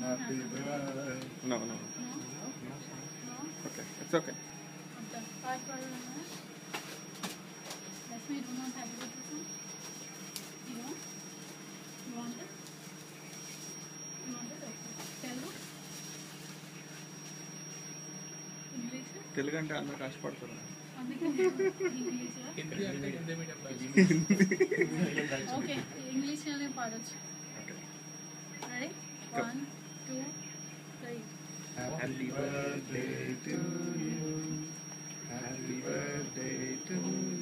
Happy birthday. No, no. No? Okay, it's okay. Okay. Part pardon. Let's me do not happy birthday song. You want? You want it? You want it? Okay. Telugu? English? Telugu అంటే అందరికి ఆశపడతారు. అందుకే English Hindi అంటే హిందీ మీడియంలో okay English లోనే పాడొచ్చు ready 1 2 3 Happy birthday to you. Happy birthday to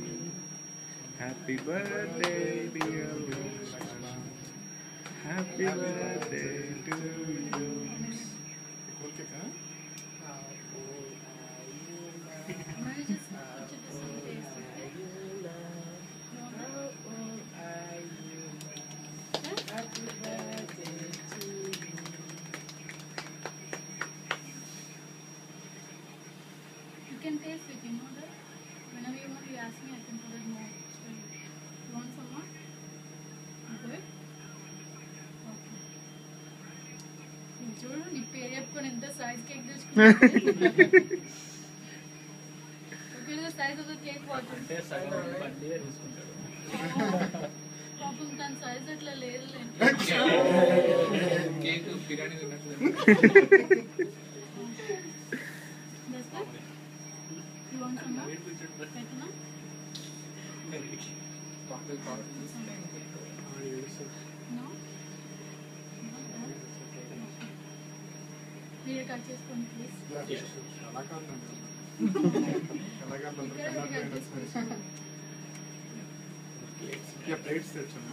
you. Happy birthday, dear Lushma. Happy birthday to you. మరి just put it the same place okay you can taste it you know that whenever you want you ask me I can put it more you want some more good okay చూడు నీ పేరు చెప్పుకొని ఎంత size cake తెచ్చుకున్నా the size of the cake what అంటే సగం పండిగా తీసుకుంటాడు పాపం తన సైజ్ అట్లా లేదు కేక్ బిర్యానీ తిన్నట్లేదు you want some more పెట్టనా no మీరు కట్ చేసుకోండి ప్లీజ్ ప్లేట్స్ తెచ్చాను.